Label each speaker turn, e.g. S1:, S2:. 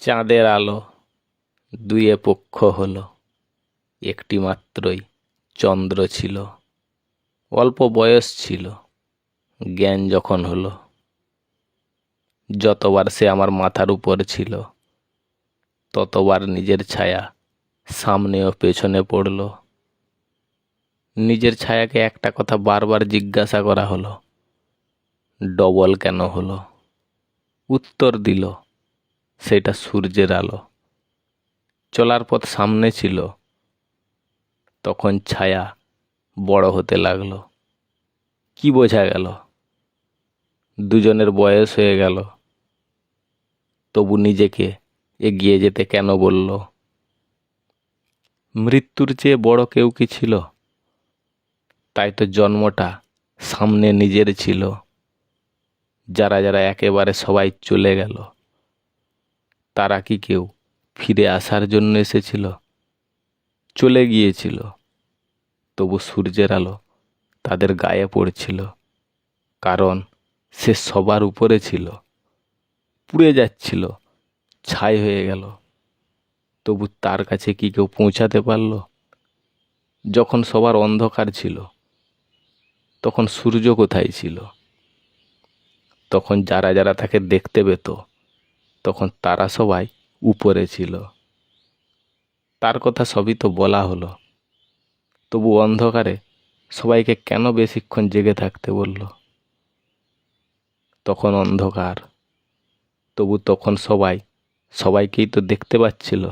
S1: চাঁদের আলো দুয়ে পক্ষ হলো, একটি মাত্রই চন্দ্র ছিল। অল্প বয়স ছিল, জ্ঞান যখন হলো, যতবার সে আমার মাথার উপর ছিল, ততবার নিজের ছায়া সামনে ও পেছনে পড়ল। নিজের ছায়াকে একটা কথা বারবার জিজ্ঞাসা করা হলো, ডবল কেন হলো? উত্তর দিল, সেটা সূর্যের আলো। চলার পথ সামনে ছিল, তখন ছায়া বড় হতে লাগলো। কি বোঝা গেল? দুজনের বয়স হয়ে গেল, তবু নিজেকে এগিয়ে যেতে কেন বলল? মৃত্যুর চেয়ে বড় কেউ কি ছিল? তাই তো জন্মটা সামনে নিজের ছিল। যারা যারা একেবারে সবাই চলে গেল, তারা কি কেউ ফিরে আসার জন্য এসেছিল? চলে গিয়েছিল, তবু সূর্যের আলো তাদের গায়ে পড়ছিল, কারণ সে সবার উপরে ছিল। পুড়ে যাচ্ছিল, ছাই হয়ে গেল, তবু তার কাছে কি কেউ পৌঁছাতে পারল? যখন সবার অন্ধকার ছিল, তখন সূর্য কোথায় ছিল? তখন যারা যারা তাকে দেখতে পেত, তখন তারা সবাই উপরে ছিল। তার কথা সবই তো বলা হলো, তবু অন্ধকারে সবাইকে কেন বেশিক্ষণ জেগে থাকতে বলল? তখন অন্ধকার, তবু তখন সবাই সবাইকেই তো দেখতে পাচ্ছিল।